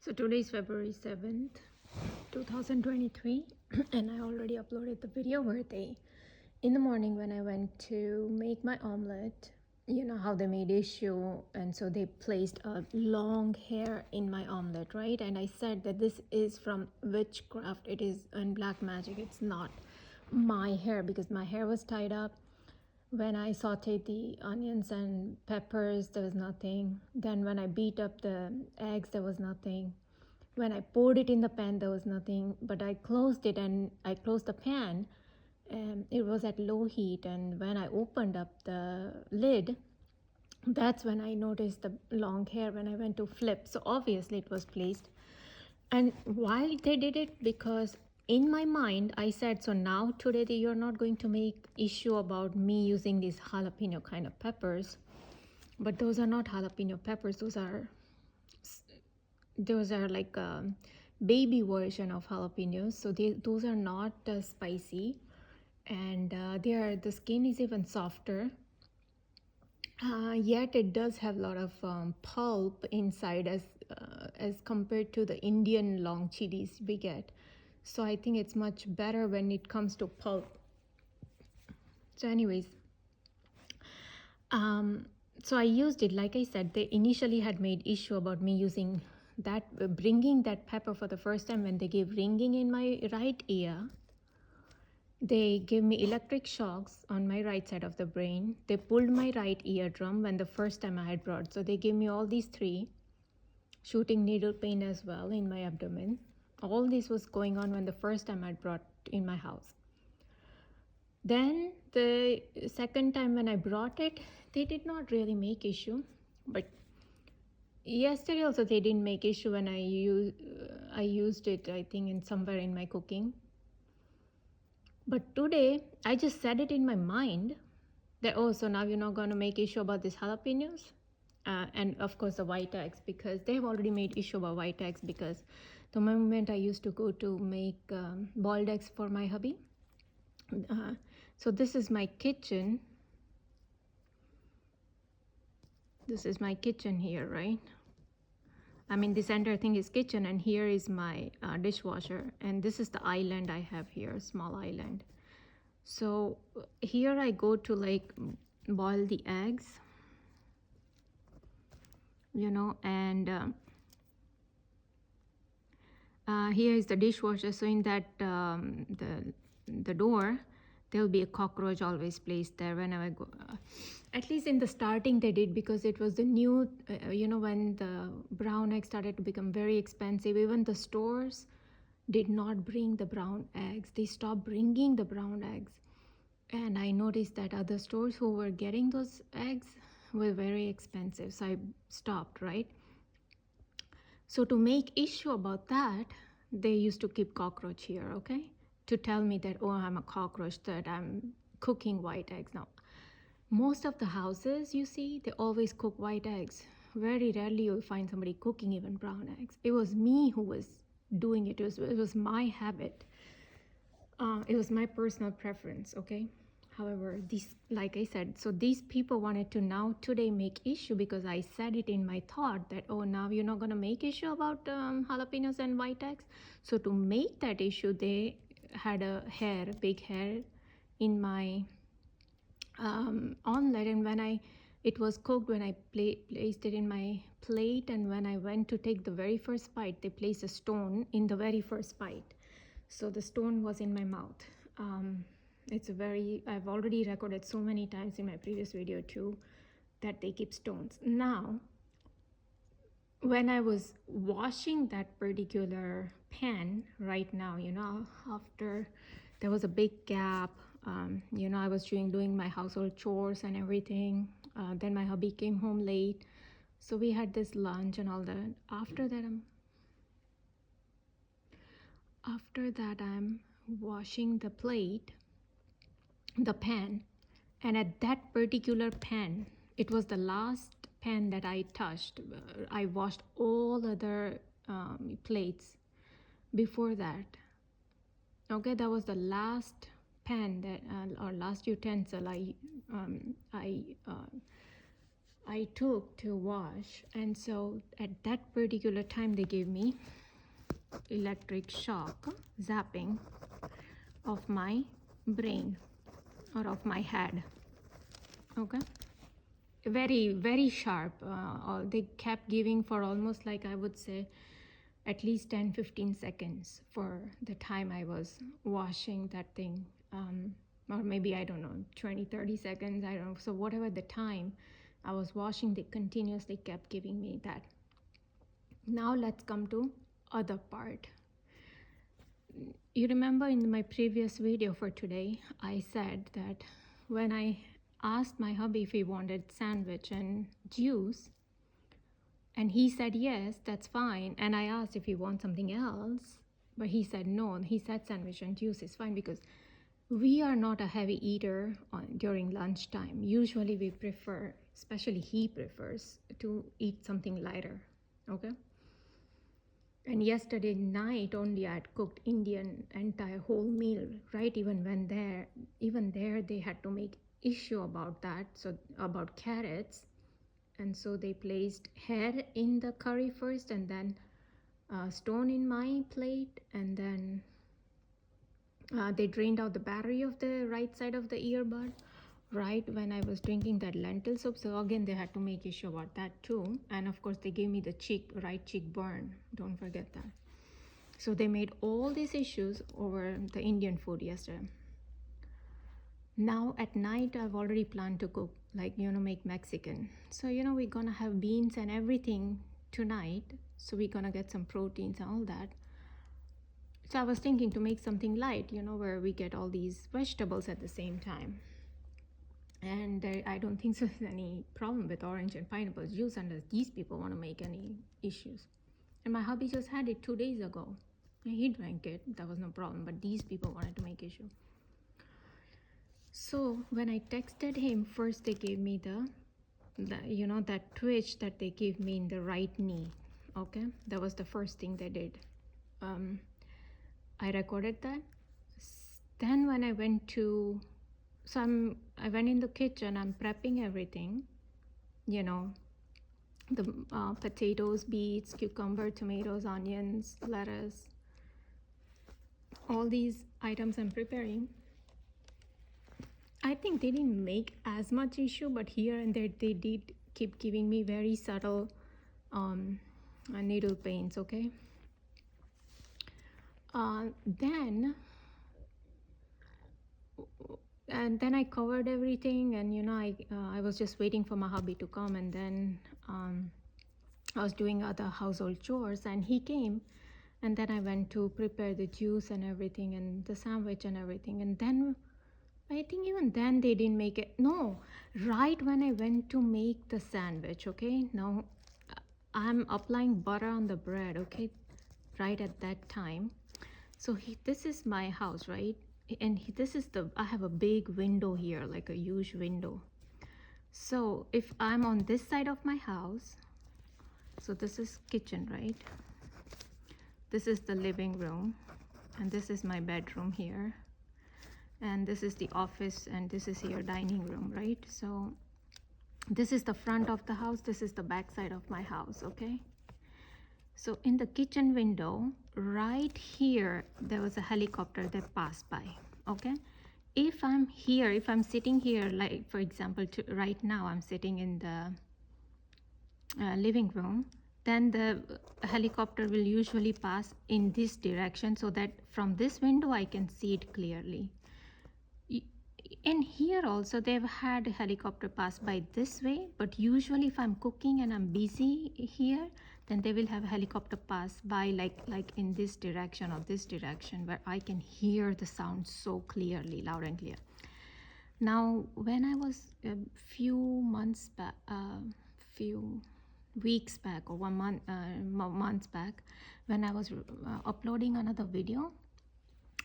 So today is February 7th, 2023, and I already uploaded the video where in the morning when I went to make my omelet, you know how they made issue, and so they placed a long hair in my omelet, right? And I said that this is from witchcraft, it is in black magic, it's not my hair because my hair was tied up. When I sauteed the onions and peppers, there was nothing. Then when I beat up the eggs, there was nothing. When I poured it in the pan, there was nothing. But I closed it and I closed the pan, and it was at low heat. And when I opened up the lid, that's when I noticed the long hair when I went to flip. So obviously it was placed. And why they did it? Because in my mind, I said, so now today you're not going to make issue about me using these jalapeno kind of peppers. But those are not jalapeno peppers. Those are like a baby version of jalapenos. So those are not spicy. And the skin is even softer. Yet it does have a lot of pulp inside as compared to the Indian long chilies we get. So I think it's much better when it comes to pulp. So anyways, so I used it. Like I said, they initially had made issue about me using that, bringing that pepper for the first time when they gave ringing in my right ear. They gave me electric shocks on my right side of the brain. They pulled my right eardrum when the first time I had brought. So they gave me all these three, shooting needle pain as well in my abdomen. All this was going on when the first time I brought in my house. Then the second time when I brought it, they did not really make issue. But yesterday also they didn't make issue when I used it, I think, in somewhere in my cooking. But today, I just said it in my mind that, oh, so now you're not going to make issue about these jalapenos? And of course, the white eggs, because they've already made issue about white eggs, because the moment I used to go to make boiled eggs for my hubby. So this is my kitchen. This is my kitchen here, right? I mean, this entire thing is kitchen, and here is my dishwasher. And this is the island I have here, small island. So here I go to like boil the eggs, you know, and here is the dishwasher. So in that the door, there will be a cockroach always placed there whenever I go. At least in the starting they did, because it was the new, you know, when the brown eggs started to become very expensive. Even the stores did not bring the brown eggs. They stopped bringing the brown eggs. And I noticed that other stores who were getting those eggs were very expensive. So I stopped, right? So to make issue about that, they used to keep cockroach here, okay? To tell me that, oh, I'm a cockroach, that I'm cooking white eggs. Now, most of the houses you see, they always cook white eggs. Very rarely you'll find somebody cooking even brown eggs. It was me who was doing it. It was my habit. It was my personal preference, okay? However, these, like I said, so these people wanted to now today make issue because I said it in my thought that, oh, now you're not going to make issue about jalapenos and white eggs. So to make that issue, they had a big hair in my omelet. And when it was cooked, when I placed it in my plate, and when I went to take the very first bite, they placed a stone in the very first bite. So the stone was in my mouth. I've already recorded so many times in my previous video too that they keep stones. Now, when I was washing that particular pan right now, you know, after there was a big gap, you know, I was doing my household chores and everything. Then my hubby came home late. So we had this lunch and all that. After that, I'm washing the pan, and at that particular pan, it was the last pan that I touched. I washed all other plates before that. Okay, that was the last pan that or last utensil I I took to wash, and so at that particular time they gave me electric shock zapping of my brain or of my head. Okay, very very sharp. They kept giving for almost, like, I would say at least 10-15 seconds for the time I was washing that thing, or maybe, I don't know, 20-30 seconds, I don't know. So whatever the time I was washing, they continuously kept giving me that. Now let's come to other part. You remember in my previous video for today, I said that when I asked my hubby if he wanted sandwich and juice, and he said yes, that's fine. And I asked if he wants something else, but he said no. He said sandwich and juice is fine because we are not a heavy eater during lunchtime. Usually we prefer, especially he prefers, to eat something lighter. Okay. And yesterday night only I had cooked Indian entire whole meal, right? Even there they had to make issue about that, so about carrots. And so they placed head in the curry first, and then stone in my plate, and then they drained out the battery of the right side of the earbud right when I was drinking that lentil soup. So again, they had to make issue about that too. And of course, they gave me the right cheek burn. Don't forget that. So they made all these issues over the Indian food yesterday. Now at night, I've already planned to cook, like, make Mexican. So, we're gonna have beans and everything tonight. So we're gonna get some proteins and all that. So I was thinking to make something light, where we get all these vegetables at the same time. And I don't think so there's any problem with orange and pineapple juice unless these people want to make any issues. And my hubby just had it 2 days ago. And he drank it. That was no problem. But these people wanted to make issue. So when I texted him, first they gave me the that twitch that they gave me in the right knee. Okay, that was the first thing they did. I recorded that. Then when I went to, I went in the kitchen. I'm prepping everything. The potatoes, beets, cucumber, tomatoes, onions, lettuce. All these items I'm preparing. I think they didn't make as much issue, but here and there they did keep giving me very subtle needle pains. Okay. Then I covered everything, and I was just waiting for my hubby to come, and then I was doing other household chores, and he came, and then I went to prepare the juice and everything, and the sandwich and everything, and then I think even then they didn't make it. No, right when I went to make the sandwich. Okay, now I'm applying butter on the bread. Okay, right at that time. So this is my house, right? And this is I have a big window here, like a huge window. So if I'm on this side of my house, so this is kitchen, right? This is the living room, and this is my bedroom here, and this is the office, and this is here dining room, right? So this is the front of the house, this is the back side of my house. Okay, so in the kitchen window right here, there was a helicopter that passed by. Okay, if I'm here, if I'm sitting here, like for example right now I'm sitting in the living room, then the helicopter will usually pass in this direction, so that from this window I can see it clearly. And here also they've had a helicopter pass by this way, but usually if I'm cooking and I'm busy here, then they will have a helicopter pass by like in this direction or this direction, where I can hear the sound so clearly, loud and clear. Now when I was a few months back, few weeks back, or 1 month months back, when I was uploading another video.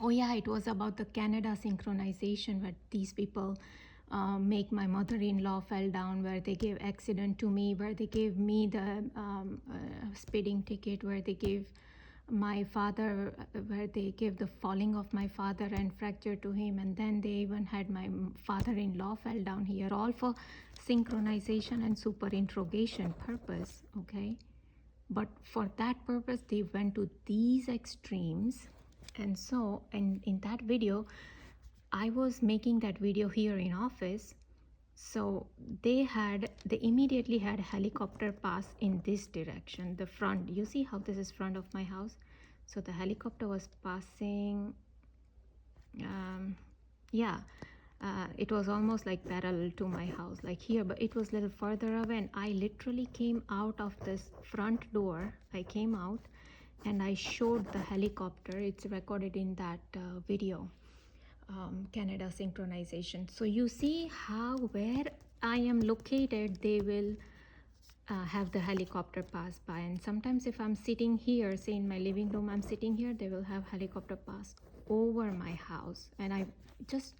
Oh yeah, it was about the Canada synchronization, where these people make my mother-in-law fell down, where they gave accident to me, where they gave me the speeding ticket, where they gave my father, where they gave the falling of my father and fracture to him, and then they even had my father-in-law fell down here, all for synchronization and super interrogation purpose, okay? But for that purpose, they went to these extremes. And so, and in that video, I was making that video here in office. So they immediately had helicopter pass in this direction, the front. You see how this is front of my house? So the helicopter was passing, yeah, it was almost like parallel to my house, like here, but it was a little further away. And I literally came out of this front door. I came out and I showed the helicopter. It's recorded in that video, Canada synchronization. So you see how where I am located, they will have the helicopter pass by. And sometimes if I'm sitting here, say in my living room, I'm sitting here, they will have helicopter pass over my house. And I just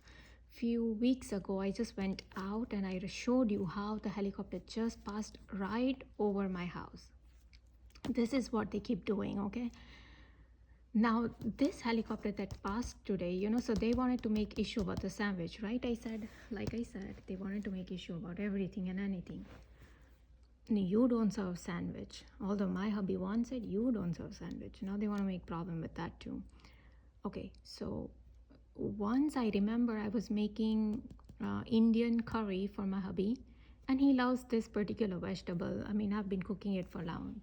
few weeks ago, I just went out and I showed you how the helicopter just passed right over my house. This is what they keep doing, okay? Now this helicopter that passed today, you know, so they wanted to make issue about the sandwich, right? Like I said, they wanted to make issue about everything and anything. You don't serve sandwich. Although my hubby once said, you don't serve sandwich. Now they want to make problem with that too. Okay, so once I remember I was making Indian curry for my hubby, and he loves this particular vegetable. I mean, I've been cooking it for around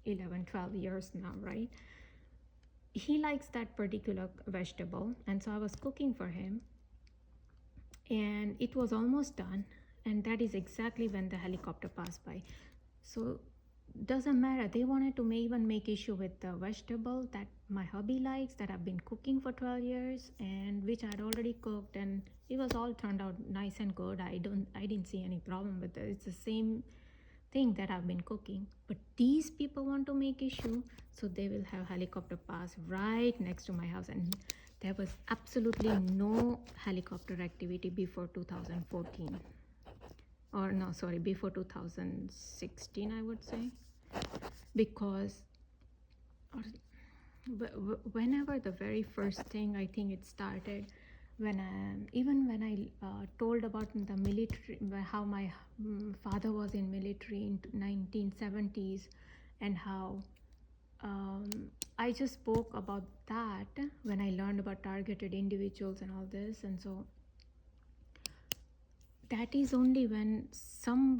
11, 12 years now, right? He likes that particular vegetable, and so I was cooking for him, and it was almost done, and that is exactly when the helicopter passed by. So doesn't matter, they wanted to even make issue with the vegetable that my hubby likes, that I've been cooking for 12 years and which I'd already cooked, and it was all turned out nice and good. I didn't see any problem with it. It's the same thing that I've been cooking, but these people want to make issue, so they will have helicopter pass right next to my house. And there was absolutely no helicopter activity before 2014, or no, sorry, before 2016, I would say, because whenever the very first thing, I think it started when even when I told about the military, how my father was in military in 1970s, and how I just spoke about that when I learned about targeted individuals and all this. And so that is only when some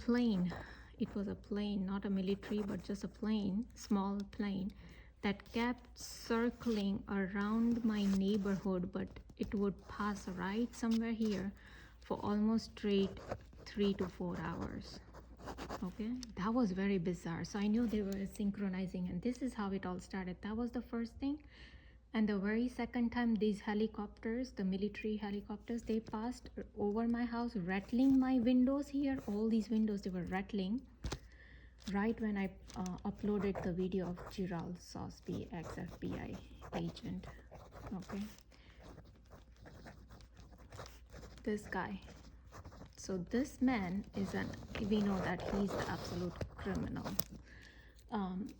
plane, it was a plane, not a military, but just a plane, small plane, that kept circling around my neighborhood, but it would pass right somewhere here for almost straight 3 to 4 hours. Okay, that was very bizarre. So I knew they were synchronizing, and this is how it all started. That was the first thing. And the very second time these helicopters, the military helicopters, they passed over my house, rattling my windows here, all these windows, they were rattling right when I uploaded the video of Gerald Sosby, ex-FBI agent. Okay, this guy. So this man is we know that he's the absolute criminal,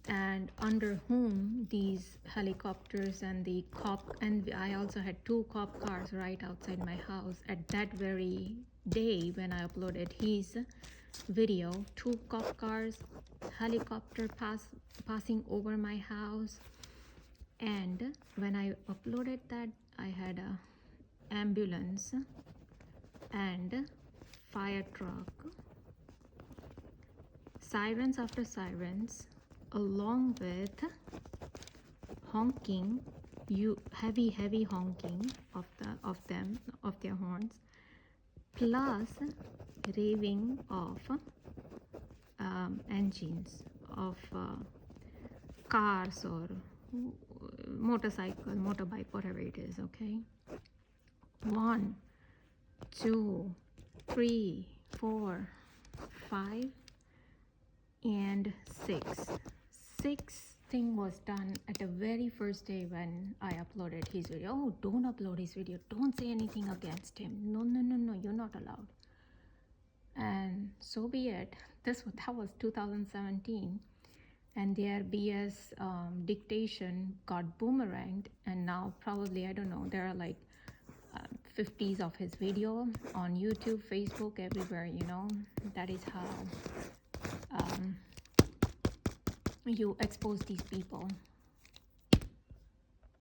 and under whom these helicopters and the cop, and I also had 2 cop cars right outside my house at that very day when I uploaded his video. 2 cop cars, helicopter passing over my house. And when I uploaded that, I had a ambulance and fire truck, sirens after sirens, along with honking, heavy honking of their horns, plus raving of engines of cars or motorcycle, motorbike, whatever it is. Okay, 1, 2, 3, 4, 5, and 6. 6 thing was done at the very first day when I uploaded his video. Oh, don't upload his video. Don't say anything against him. No, you're not allowed. And so be it. That was 2017, and their BS dictation got boomeranged, and now probably, I don't know, there are like 50s of his video on YouTube, Facebook, everywhere, you know. That is how you expose these people.